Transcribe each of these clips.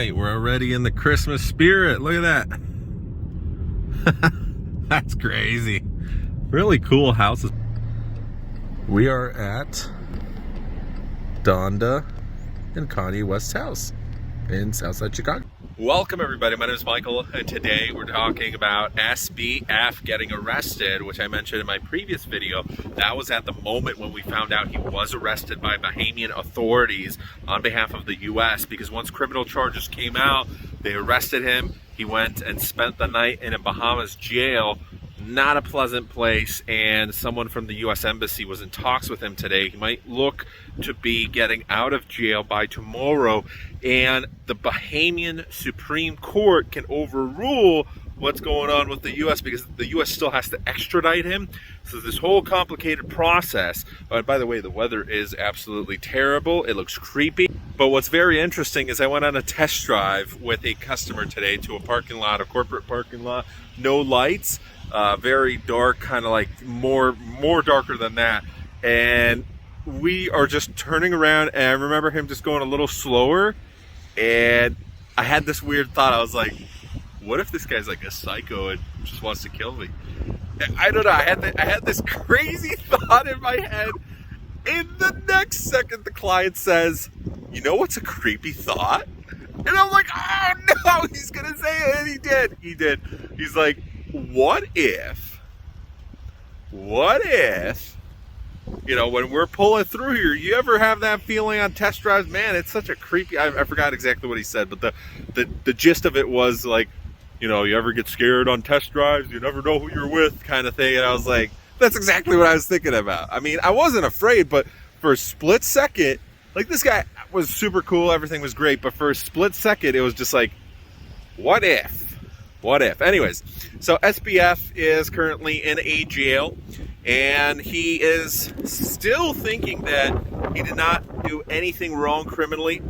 right, we're already in the Christmas spirit. Look at that. That's crazy. Really cool houses. We are at Donda and Kanye West's house in Southside Chicago. Welcome everybody, my name is Michael, and today we're talking about SBF getting arrested, which I mentioned in my previous video. That was at the moment when we found out he was arrested by Bahamian authorities on behalf of the US, because once criminal charges came out, they arrested him. He went and spent the night in a Bahamas jail. Not a pleasant place, and someone from the US Embassy was in talks with him today. He might look to be getting out of jail by tomorrow, and the Bahamian Supreme Court can overrule what's going on with the US because the US still has to extradite him. So this whole complicated process. By the way, the weather is absolutely terrible. It looks creepy. But what's very interesting is I went on a test drive with a customer today to a parking lot, a corporate parking lot, no lights. Very dark, kind of like more darker than that, and we are just turning around, and I remember him just going a little slower, and I had this weird thought. I was like, what if this guy's like a psycho and just wants to kill me? I don't know, I had this crazy thought in my head. In the next second, the client says, you know what's a creepy thought? And I'm like, oh no, he's gonna say it, and he did. He's like, what if, you know, when we're pulling through here, you ever have that feeling on test drives? Man, it's such a creepy, I forgot exactly what he said, but the gist of it was like, you know, you ever get scared on test drives? You never know who you're with, kind of thing. And I was like, that's exactly what I was thinking about. I mean, I wasn't afraid, but for a split second, like, this guy was super cool, everything was great, but for a split second, it was just like, what if? Anyways, so SBF is currently in a jail, and he is still thinking that he did not do anything wrong criminally.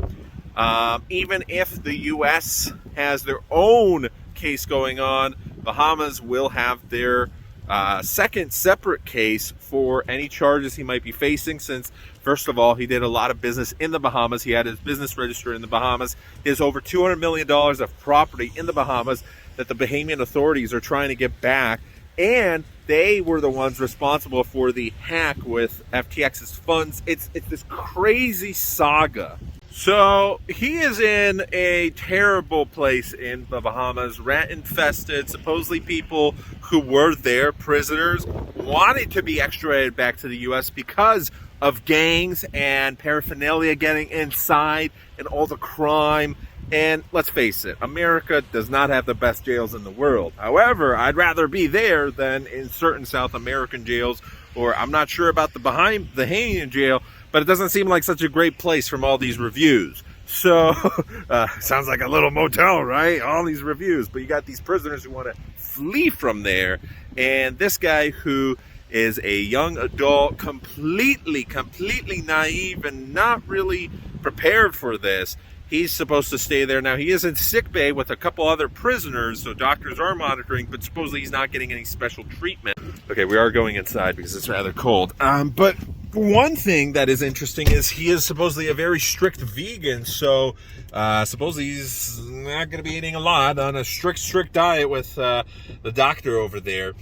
Even if the US has their own case going on, Bahamas will have their second separate case for any charges he might be facing, since first of all, he did a lot of business in the Bahamas. He had his business registered in the Bahamas. He has over $200 million of property in the Bahamas that the Bahamian authorities are trying to get back, and they were the ones responsible for the hack with FTX's funds. It's this crazy saga. So he is in a terrible place in the Bahamas, rat infested. Supposedly people who were there, prisoners, wanted to be extradited back to the US because of gangs and paraphernalia getting inside and all the crime. And let's face it, America does not have the best jails in the world. However, I'd rather be there than in certain South American jails, or I'm not sure about the Bahamian jail, but it doesn't seem like such a great place from all these reviews. So, sounds like a little motel, right? All these reviews, but you got these prisoners who want to flee from there, and this guy who is a young adult, completely naive and not really prepared for this. He's supposed to stay there. Now, he is in sick bay with a couple other prisoners, so doctors are monitoring, but supposedly he's not getting any special treatment. Okay, we are going inside because it's rather cold. But one thing that is interesting is he is supposedly a very strict vegan, so supposedly he's not going to be eating a lot, on a strict diet with the doctor over there.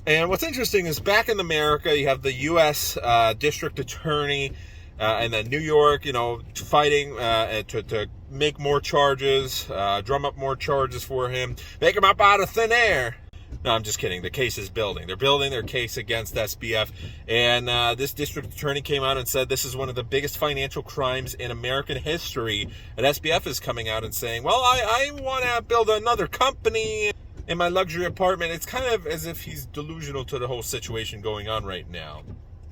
And what's interesting is back in America, you have the U.S. District Attorney and then New York, you know, fighting to make more charges, drum up more charges for him, make him up out of thin air. No, I'm just kidding. The case is building. They're building their case against SBF. And this district attorney came out and said this is one of the biggest financial crimes in American history. And SBF is coming out and saying, well, I want to build another company in my luxury apartment. It's kind of as if he's delusional to the whole situation going on right now.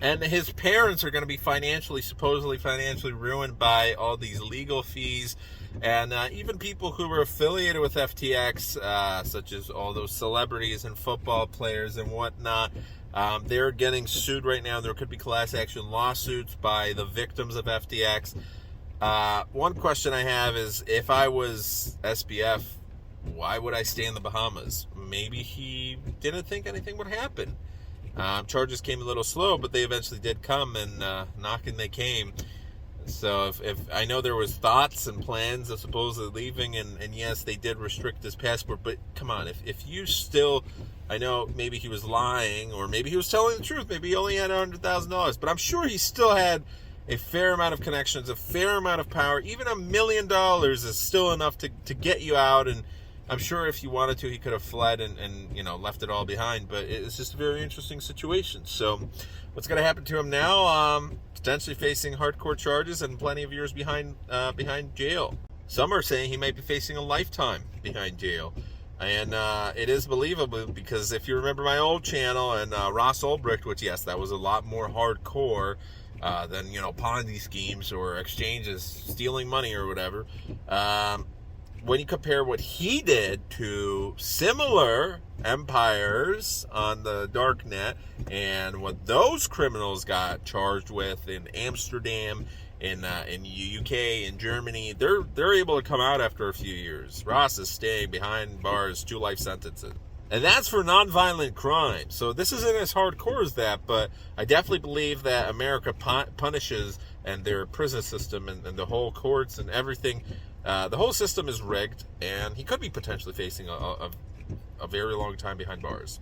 And his parents are going to be supposedly financially ruined by all these legal fees. And even people who were affiliated with FTX, such as all those celebrities and football players and whatnot, they're getting sued right now. There could be class action lawsuits by the victims of FTX. One question I have is, if I was SBF, why would I stay in the Bahamas? Maybe he didn't think anything would happen. Charges came a little slow, but they eventually did come, and knocking they came. So if I know there was thoughts and plans of supposedly leaving, and yes, they did restrict his passport, but come on, if you still, I know maybe he was lying, or maybe he was telling the truth, maybe he only had $100,000, but I'm sure he still had a fair amount of connections, a fair amount of power. Even $1 million is still enough to get you out, and I'm sure if he wanted to, he could have fled and left it all behind, but it's just a very interesting situation. So what's going to happen to him now? Potentially facing hardcore charges and plenty of years behind jail. Some are saying he might be facing a lifetime behind jail. And it is believable, because if you remember my old channel and Ross Ulbricht, which, yes, that was a lot more hardcore than, Ponzi schemes or exchanges, stealing money or whatever. When you compare what he did to similar empires on the dark net and what those criminals got charged with in Amsterdam, in UK, in Germany, they're able to come out after a few years. Ross is staying behind bars, 2 life sentences. And that's for nonviolent crime. So this isn't as hardcore as that, but I definitely believe that America punishes, and their prison system and the whole courts and everything, the whole system is rigged, and he could be potentially facing a very long time behind bars.